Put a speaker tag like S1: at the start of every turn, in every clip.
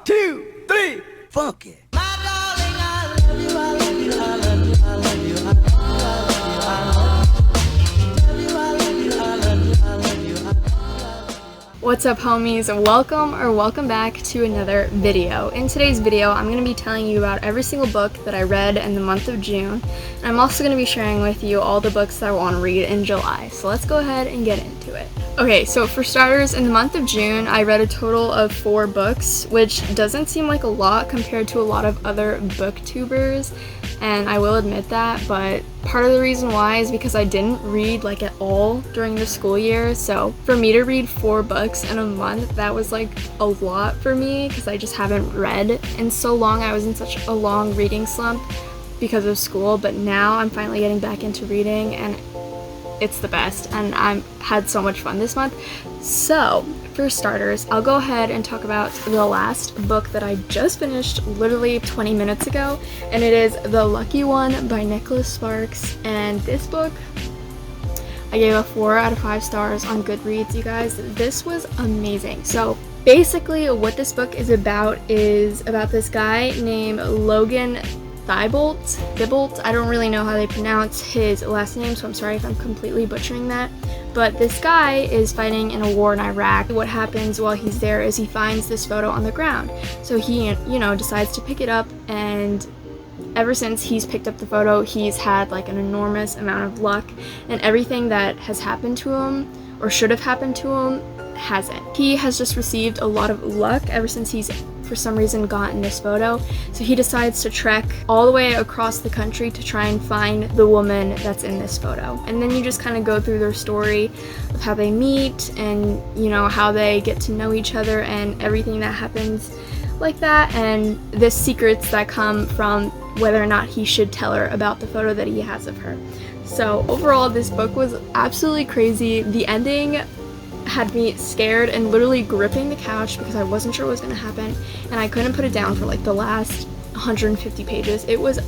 S1: 2, 3, funky.
S2: What's up, homies? Welcome back to another video. In today's video, I'm going to be telling you about every single book that I read in the month of June, and I'm also going to be sharing with you all the books that I want to read in July. So let's go ahead and get into it. Okay, so for starters, in the month of June, I read a total of 4 books, which doesn't seem like a lot compared to a lot of other booktubers, and I will admit that, but part of the reason why is because I didn't read like at all during the school year. So for me to read 4 books in a month, that was like a lot for me because I just haven't read in so long. I was in such a long reading slump because of school, but now I'm finally getting back into reading and it's the best, and I've had so much fun this month. So for starters, I'll go ahead and talk about the last book that I just finished literally 20 minutes ago, and it is The Lucky One by Nicholas Sparks. And this book, I gave a 4 out of 5 stars on Goodreads, you guys. This was amazing. So basically what this book is about this guy named Logan Thibault. I don't really know how they pronounce his last name, so I'm sorry if I'm completely butchering that. But this guy is fighting in a war in Iraq. What happens while he's there is he finds this photo on the ground. So he, decides to pick it up, and ever since he's picked up the photo, he's had like an enormous amount of luck, and everything that has happened to him or should have happened to him hasn't. He has just received a lot of luck ever since he's for some reason gotten this photo. So he decides to trek all the way across the country to try and find the woman that's in this photo. And then you just kind of go through their story of how they meet and how they get to know each other and everything that happens like that, and the secrets that come from whether or not he should tell her about the photo that he has of her. So overall, this book was absolutely crazy. The ending had me scared and literally gripping the couch because I wasn't sure what was going to happen, and I couldn't put it down for like the last 150 pages. It was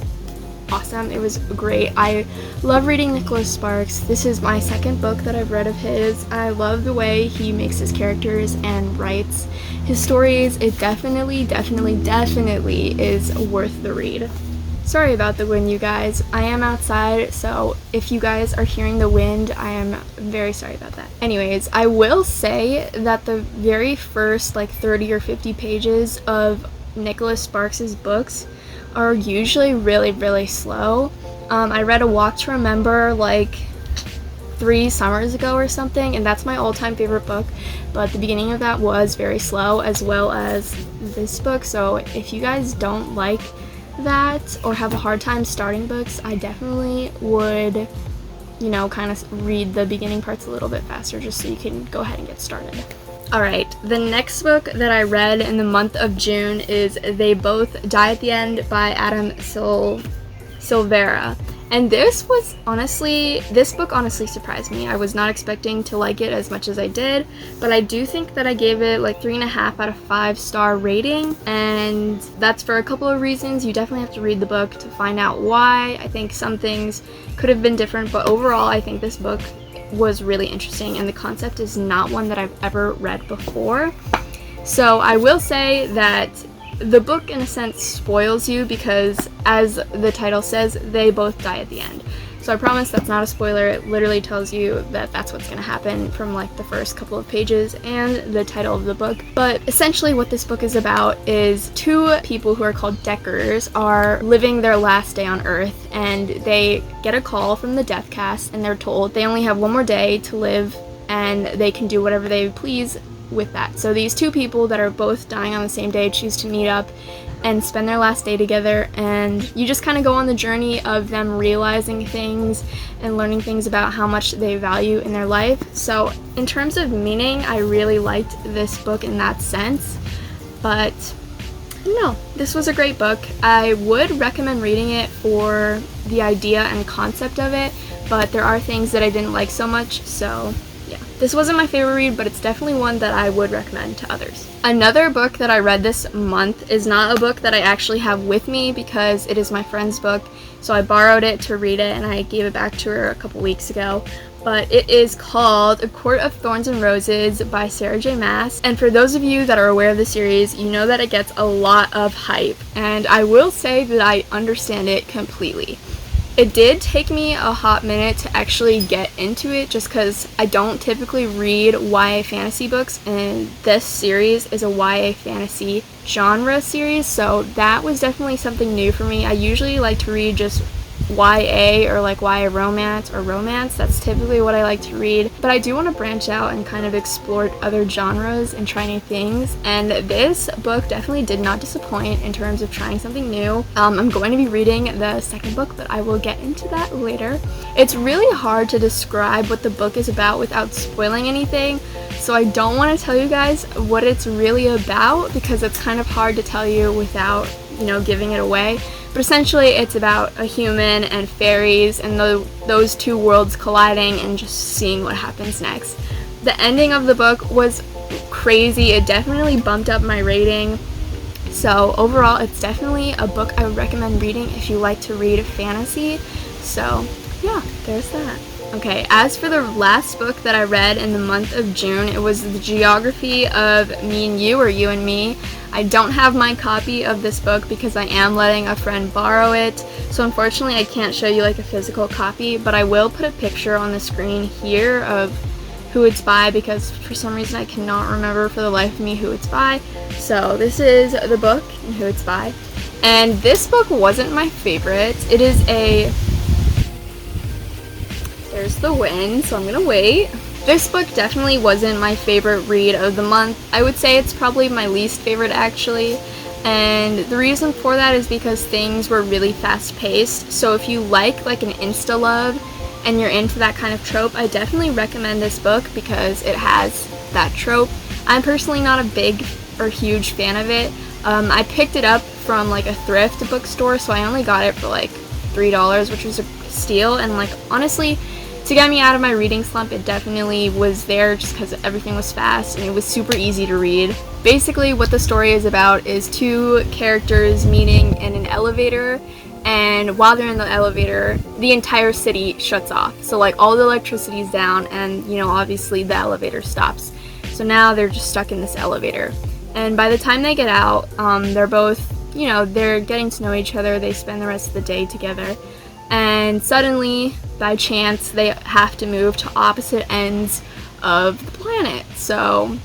S2: awesome. It was great. I love reading Nicholas Sparks. This is my second book that I've read of his. I love the way he makes his characters and writes his stories. It definitely is worth the read. Sorry about the wind, you guys. I am outside, so if you guys are hearing the wind, I am very sorry about that. Anyways, I will say that the very first 30 or 50 pages of Nicholas Sparks' books are usually really slow. I read A Walk to Remember 3 summers ago or something, and that's my all-time favorite book, but the beginning of that was very slow, as well as this book. So if you guys don't like that or have a hard time starting books, I definitely would kind of read the beginning parts a little bit faster just so you can go ahead and get started. Alright, the next book that I read in the month of June is They Both Die at the End by Adam Silvera. And this book honestly surprised me. I was not expecting to like it as much as I did, but I do think that I gave it 3.5 out of 5 star rating, and that's for a couple of reasons. You definitely have to read the book to find out why. I think some things could have been different, but overall I think this book was really interesting, and the concept is not one that I've ever read before. So I will say that the book in a sense spoils you because, as the title says, they both die at the end. So I promise that's not a spoiler. It literally tells you that that's what's going to happen from the first couple of pages and the title of the book. But essentially what this book is about is 2 people who are called Deckers are living their last day on Earth, and they get a call from the death cast, and they're told they only have 1 more day to live and they can do whatever they please with that. So these 2 people that are both dying on the same day choose to meet up and spend their last day together, and you just kind of go on the journey of them realizing things and learning things about how much they value in their life. So in terms of meaning, I really liked this book in that sense, but no, this was a great book. I would recommend reading it for the idea and concept of it, but there are things that I didn't like so much, so yeah. This wasn't my favorite read, but it's definitely one that I would recommend to others. Another book that I read this month is not a book that I actually have with me because it is my friend's book, so I borrowed it to read it and I gave it back to her a couple weeks ago. but it is called A Court of Thorns and Roses by Sarah J. Maas. And for those of you that are aware of the series, you know that it gets a lot of hype, and I will say that I understand it completely. It did take me a hot minute to actually get into it, just because I don't typically read YA fantasy books, and this series is a YA fantasy genre series, so that was definitely something new for me. I usually like to read just YA or like YA romance or romance. That's typically what I like to read, but I do want to branch out and kind of explore other genres and try new things, and this book definitely did not disappoint in terms of trying something new. I'm going to be reading the second book, but I will get into that later. It's really hard to describe what the book is about without spoiling anything, so I don't want to tell you guys what it's really about because it's kind of hard to tell you without, giving it away. But essentially it's about a human and fairies and those two worlds colliding and just seeing what happens next. The ending of the book was crazy. It definitely bumped up my rating. So overall, it's definitely a book I would recommend reading if you like to read fantasy. So yeah, there's that. Okay, as for the last book that I read in the month of June, it was The Geography of Me and You, or You and Me. I don't have my copy of this book because I am letting a friend borrow it, so unfortunately I can't show you like a physical copy, but I will put a picture on the screen here of who it's by because for some reason I cannot remember for the life of me who it's by. So this is the book and who it's by. And this book wasn't my favorite. It is there's the wind, so I'm gonna wait. This book definitely wasn't my favorite read of the month. I would say it's probably my least favorite actually, and the reason for that is because things were really fast paced. So if you like an insta love and you're into that kind of trope, I definitely recommend this book because it has that trope. I'm personally not a big or huge fan of it. I picked it up from like a thrift bookstore, so I only got it for like $3, which was a steal, and like honestly, to get me out of my reading slump, it definitely was there just because everything was fast and it was super easy to read. Basically, what the story is about is two characters meeting in an elevator, and while they're in the elevator, the entire city shuts off. So like all the electricity is down, and obviously the elevator stops. So now they're just stuck in this elevator. And by the time they get out, they're both, they're getting to know each other. They spend the rest of the day together. And suddenly, by chance, they have to move to opposite ends of the planet. So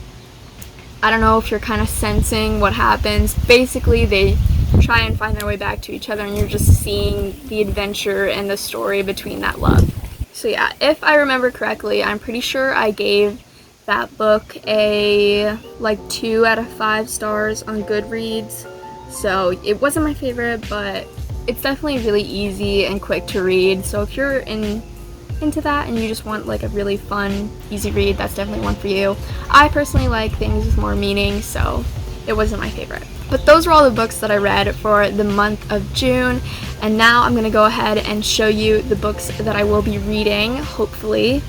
S2: I don't know if you're kind of sensing what happens. Basically, they try and find their way back to each other, and you're just seeing the adventure and the story between that love. So yeah, if I remember correctly, I'm pretty sure I gave that book a 2 out of 5 stars on Goodreads. So it wasn't my favorite, but it's definitely really easy and quick to read. So if you're into that and you just want a really fun, easy read, that's definitely one for you. I personally like things with more meaning, so it wasn't my favorite. But those were all the books that I read for the month of June, and now I'm going to go ahead and show you the books that I will be reading, hopefully,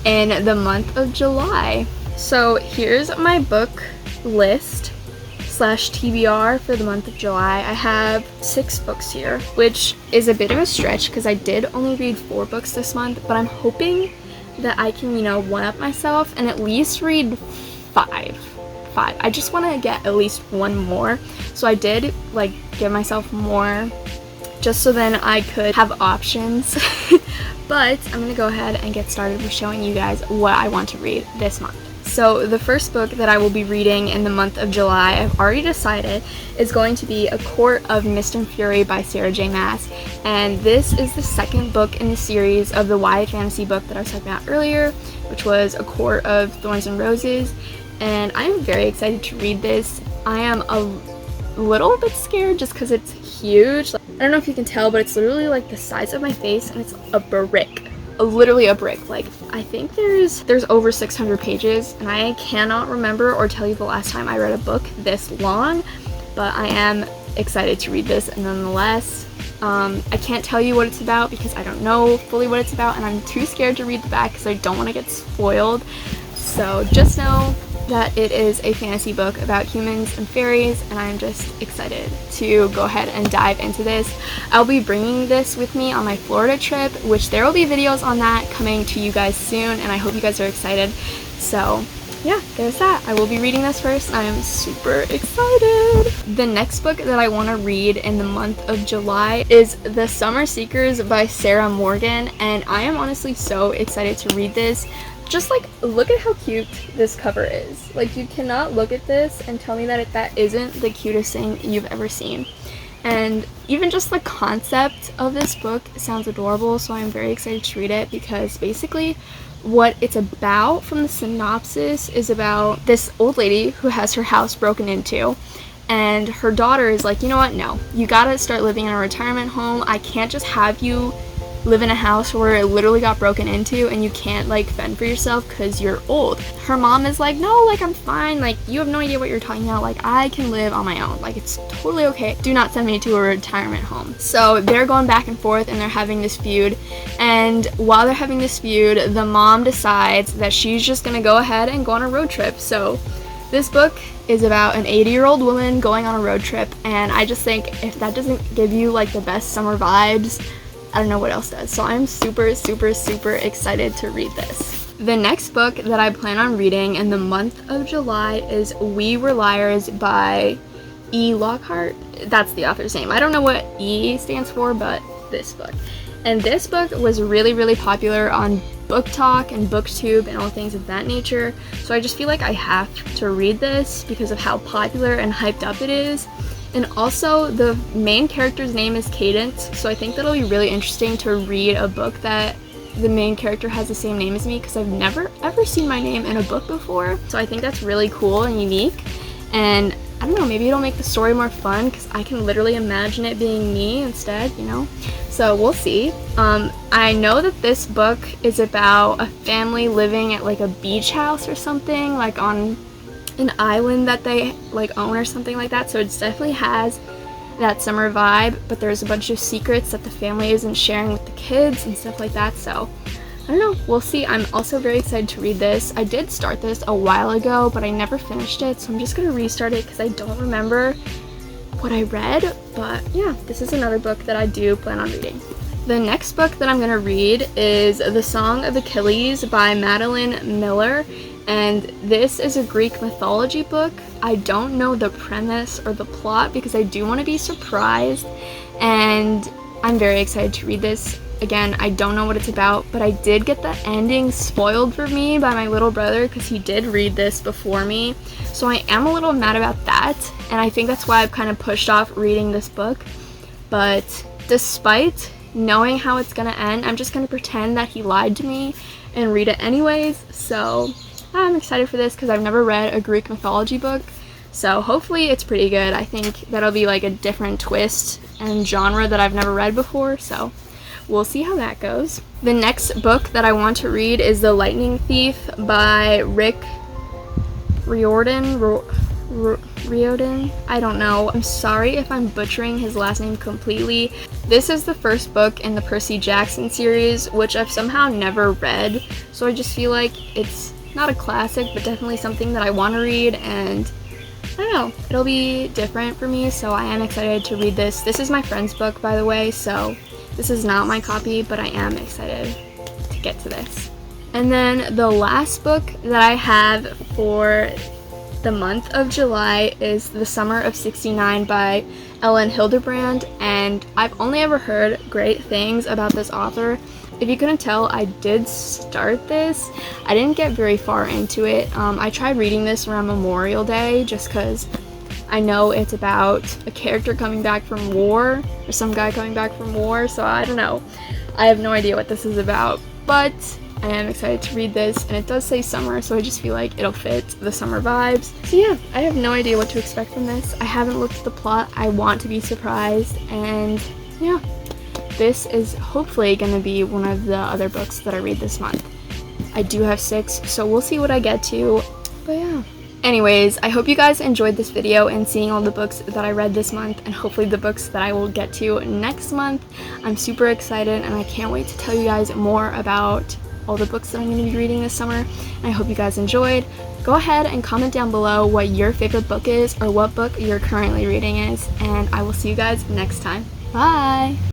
S2: in the month of July. So here's my book list / TBR for the month of July. I have 6 books here, which is a bit of a stretch because I did only read 4 books this month, but I'm hoping that I can, one-up myself and at least read 5. I just want to get at least 1 more, so I did give myself more just so then I could have options. But I'm gonna go ahead and get started with showing you guys what I want to read this month. So the first book that I will be reading in the month of July, I've already decided, is going to be A Court of Mist and Fury by Sarah J. Maas. And this is the second book in the series of the YA fantasy book that I was talking about earlier, which was A Court of Thorns and Roses. And I am very excited to read this. I am a little bit scared just because it's huge. I don't know if you can tell, but it's literally the size of my face, and it's a brick. Literally a brick. I think there's over 600 pages, and I cannot remember or tell you the last time I read a book this long, but I am excited to read this nonetheless. I can't tell you what it's about because I don't know fully what it's about, and I'm too scared to read the back because I don't want to get spoiled. So just know that it is a fantasy book about humans and fairies, and I'm just excited to go ahead and dive into this. I'll be bringing this with me on my Florida trip, which there will be videos on that coming to you guys soon, and I hope you guys are excited. So yeah, there's that. I will be reading this first, and I am super excited. The next book that I want to read in the month of July is The Summer Seekers by Sarah Morgan, and I am honestly so excited to read this. Just like, look at how cute this cover is. Like, you cannot look at this and tell me that that isn't the cutest thing you've ever seen. And even just the concept of this book sounds adorable, so I'm very excited to read it, because basically what it's about from the synopsis is about this old lady who has her house broken into, and her daughter is like, you know what, no, you gotta start living in a retirement home. I can't just have you live in a house where it literally got broken into and you can't like fend for yourself because you're old. Her mom is like, no, like I'm fine, like you have no idea what you're talking about, like I can live on my own, like it's totally okay, do not send me to a retirement home. So they're going back and forth and they're having this feud, and while they're having this feud, the mom decides that she's just gonna go ahead and go on a road trip. So this book is about an 80-year-old woman going on a road trip, and I just think if that doesn't give you like the best summer vibes, I don't know what else does. So I'm super excited to read this. The next book that I plan on reading in the month of July is We Were Liars by E. Lockhart. That's the author's name. I don't know what E stands for, but this book. And this book was really popular on Book Talk and BookTube and all things of that nature. So I just feel like I have to read this because of how popular and hyped up it is. And also, the main character's name is Cadence, so I think that'll be really interesting to read a book that the main character has the same name as me, because I've never ever seen my name in a book before. So I think that's really cool and unique, and I don't know, maybe it'll make the story more fun because I can literally imagine it being me instead, you know? So we'll see. I know that this book is about a family living at like a beach house or something, like on an island that they like own or something like that, so it definitely has that summer vibe, but there's a bunch of secrets that the family isn't sharing with the kids and stuff like that. So I don't know, we'll see. I'm also very excited to read this. I did start this a while ago, but I never finished it, so I'm just gonna restart it because I don't remember what I read. But yeah, this is another book that I do plan on reading. The next book that I'm gonna read is The Song of Achilles by Madeline Miller, and this is a Greek mythology book. I don't know the premise or the plot because I do want to be surprised, and I'm very excited to read this. Again, I don't know what it's about, but I did get the ending spoiled for me by my little brother because he did read this before me, so I am a little mad about that, and I think that's why I've kind of pushed off reading this book. But despite knowing how it's gonna end, I'm just gonna pretend that he lied to me and read it anyways. So I'm excited for this because I've never read a Greek mythology book, so hopefully it's pretty good. I think that'll be like a different twist and genre that I've never read before, so we'll see how that goes. The next book that I want to read is The Lightning Thief by Rick Riordan. Riordan? I don't know. I'm sorry if I'm butchering his last name completely. This is the first book in the Percy Jackson series, which I've somehow never read, so I just feel like it's not a classic, but definitely something that I want to read, and I don't know, it'll be different for me, so I am excited to read this. This is my friend's book, by the way, so this is not my copy, but I am excited to get to this. And then the last book that I have for the month of July is The Summer of '69 by Ellen Hildebrand, and I've only ever heard great things about this author. If you couldn't tell, I did start this. I didn't get very far into it. I tried reading this around Memorial Day just because I know it's about a character coming back from war, or some guy coming back from war, so I don't know. I have no idea what this is about, but I am excited to read this, and it does say summer, so I just feel like it'll fit the summer vibes. So yeah, I have no idea what to expect from this. I haven't looked at the plot. I want to be surprised, and yeah. This is hopefully going to be one of the other books that I read this month. I do have 6, so we'll see what I get to, but yeah. Anyways, I hope you guys enjoyed this video and seeing all the books that I read this month, and hopefully the books that I will get to next month. I'm super excited, and I can't wait to tell you guys more about all the books that I'm going to be reading this summer. And I hope you guys enjoyed. Go ahead and comment down below what your favorite book is or what book you're currently reading is, and I will see you guys next time. Bye!